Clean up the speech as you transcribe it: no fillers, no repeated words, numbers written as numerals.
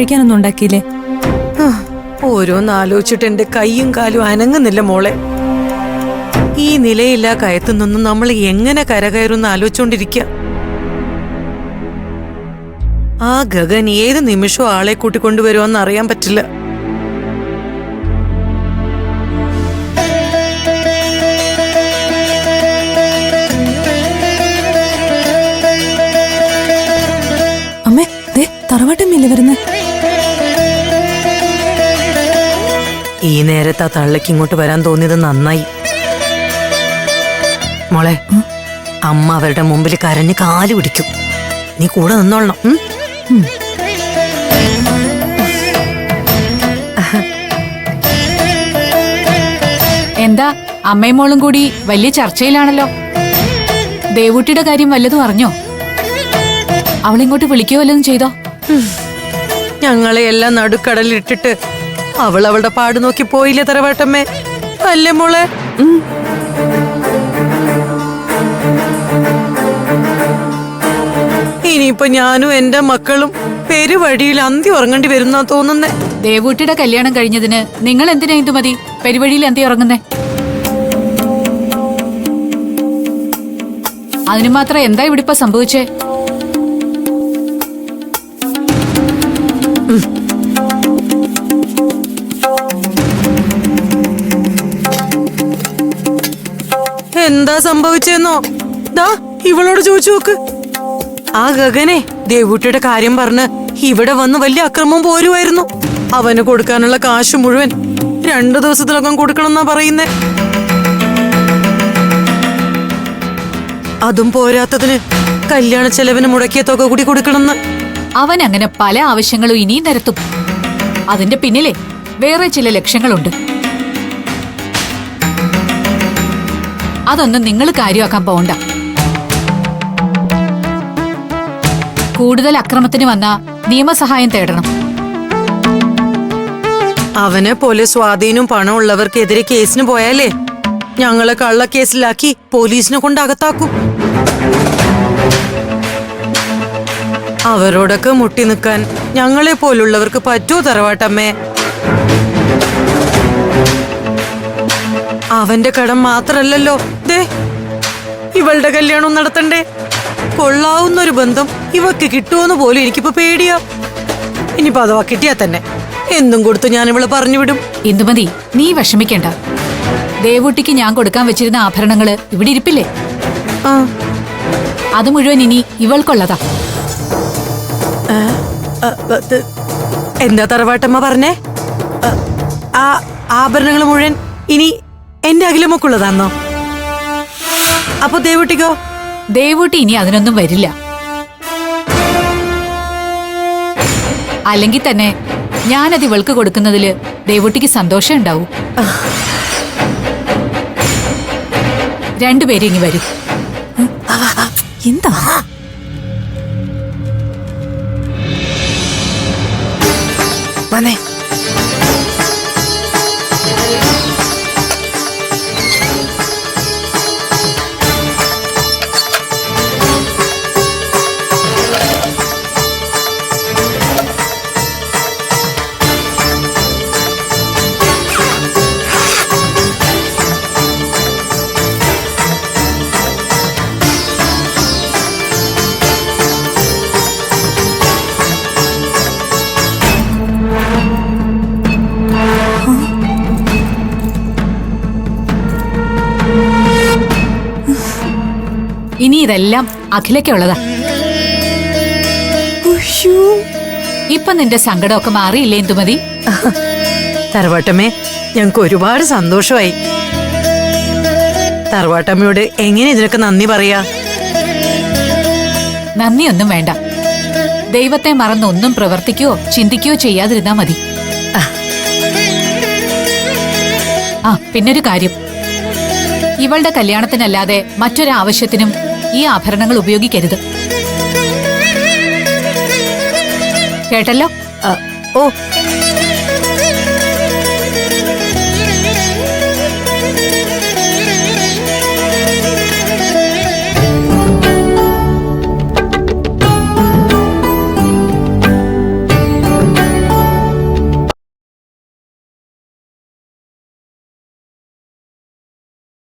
കഴിക്കാനൊന്നും ഉണ്ടാക്കിയില്ലേ? ഓരോന്നാലോചിച്ചിട്ട് എന്റെ കൈയും കാലും അനങ്ങുന്നില്ല മോളെ. ഈ നിലയില്ല കയത്തു നിന്നും നമ്മൾ എങ്ങനെ കരകയറുന്ന ആലോചിച്ചോണ്ടിരിക്ക. ആ ഗഗൻ ഏത് നിമിഷവും ആളെ കൂട്ടിക്കൊണ്ടുവരുമെന്ന് അറിയാൻ പറ്റില്ല. അമ്മേ, ദേ തറവാട്ടമ്മയില്ലേ വരുന്നേ? ഈ നേരത്തെ ആ തള്ളക്ക് ഇങ്ങോട്ട് വരാൻ തോന്നിയത് നന്നായി. മോളെ, അമ്മ അവരുടെ മുമ്പിൽ കരഞ്ഞ് കാല് പിടിക്കും. നീ കൂടെ നിന്നോളണം. എന്താ അമ്മയും മോളും കൂടി വലിയ ചർച്ചയിലാണല്ലോ. ദേവൂട്ടിയുടെ കാര്യം വല്ലതും അറിഞ്ഞോ? അവളിങ്ങോട്ട് വിളിക്കോ വല്ലതും ചെയ്തോ? ഞങ്ങളെ എല്ലാം നടുക്കടലിട്ടിട്ട് അവളുടെ പാട് നോക്കി പോയില്ലേ തറവാട്ടമ്മേ? അല്ലേ മോളെ? ഇനിയിപ്പൊ ഞാനും എന്റെ മക്കളും പെരുവഴിയിൽ അന്തി ഉറങ്ങേണ്ടി വരുന്നാ തോന്നുന്നേ. ദേവൂട്ടിയുടെ കല്യാണം കഴിഞ്ഞതിന് നിങ്ങൾ എന്തിനാ ഇന്ദുമതി പെരുവഴിയിൽ അന്തി ഉറങ്ങുന്നേ? അതിനു മാത്രം എന്താ ഇവിടെ ഇപ്പൊ സംഭവിച്ചേ? എന്താ സംഭവിച്ചെന്നോ? ദാ ഇവളോട് ചോദിച്ചു നോക്ക്. ആ ഗഗനെ ദേവൂട്ടിയുടെ കാര്യം പറഞ്ഞ് ഇവിടെ വന്ന് വലിയ അക്രമം പോരുമായിരുന്നു. അവന് കൊടുക്കാനുള്ള കാശ് മുഴുവൻ 2 ദിവസത്തിനകം കൊടുക്കണമെന്നാ പറയുന്നേ. അതും പോരാത്തതിന് കല്യാണ ചെലവിന് മുടക്കിയ തുക കൂടി കൊടുക്കണമെന്ന്. അവൻ അങ്ങനെ പല ആവശ്യങ്ങളും ഇനിയും നിരത്തും. അതിന്റെ പിന്നിലെ വേറെ ചില ലക്ഷ്യങ്ങളുണ്ട്. അതൊന്നും നിങ്ങൾ കാര്യമാക്കാൻ പോകണ്ട. കൂടുതൽ അക്രമത്തിന് വന്ന നിയമസഹായം തേടണം. അവനെ പോലെ സ്വാധീനവും പണം ഉള്ളവർക്കെതിരെ കേസിന് പോയാലേ ഞങ്ങളെ കള്ളക്കേസിലാക്കി പോലീസിനെ കൊണ്ട് അകത്താക്കും. അവരോടൊക്കെ മുട്ടി നിൽക്കാൻ ഞങ്ങളെ പോലുള്ളവർക്ക് പറ്റുമോ തറവാട്ടമ്മേ? അവന്റെ കടം മാത്രല്ലല്ലോ, ദേ ഇവളുടെ കല്യാണം നടത്തണ്ടേ. കൊള്ളാവുന്നൊരു ബന്ധം ഇവക്ക് കിട്ടുമെന്ന് പോലും എനിക്കിപ്പോ പേടിയാ. ഇനിയിപ്പോ അഥവാ കിട്ടിയാ തന്നെ എന്തും കൊടുത്തു ഞാൻ ഇവളെ പറഞ്ഞു വിടും. ഇന്ദുമതി, നീ വിഷമിക്കണ്ട. ദേവൂട്ടിക്ക് ഞാൻ കൊടുക്കാൻ വെച്ചിരുന്ന ആഭരണങ്ങള് ഇവിടെ ഇരിപ്പില്ലേ? അത് മുഴുവൻ ഇനി ഇവൾക്കുള്ളതാ. എന്താ തറവാട്ടമ്മ പറഞ്ഞേ? ആ ആഭരണങ്ങൾ മുഴുവൻ ഇനി എന്റെ അഖിലമ്മക്കുള്ളതാന്നോ? അപ്പൊ ദേവൂട്ടിക്കോ? ദേവൂട്ടി ഇനി അതിനൊന്നും വരില്ല. അല്ലെങ്കിൽ തന്നെ ഞാനത് ഇവൾക്ക് കൊടുക്കുന്നതില് ദേവൂട്ടിക്ക് സന്തോഷം ഉണ്ടാവും. രണ്ടുപേരും ഇനി വരും. എന്താ വന്നേ. ഇനി ഇതെല്ലാം അഖിലയ്ക്കുള്ളതാ. ഇപ്പൊ നിന്റെ സങ്കടമൊക്കെ മാറിയില്ലേ ഇന്ദുമതി? തറവാട്ടമ്മേ, ഞങ്ങക്ക് ഒരുപാട് സന്തോഷമായി. തറവാട്ടമ്മയോട് എങ്ങനെ ഇതിനൊക്കെ നന്ദി പറയാ? നന്ദിയൊന്നും വേണ്ട. ദൈവത്തെ മറന്ന് ഒന്നും പ്രവർത്തിക്കുകയോ ചിന്തിക്കുകയോ ചെയ്യാതിരുന്നാ മതി. ആ പിന്നൊരു കാര്യം, ഇവളുടെ കല്യാണത്തിനല്ലാതെ മറ്റൊരാവശ്യത്തിനും ഈ ആഭരണങ്ങൾ ഉപയോഗിക്കരുത്. കേട്ടല്ലോ? ഓ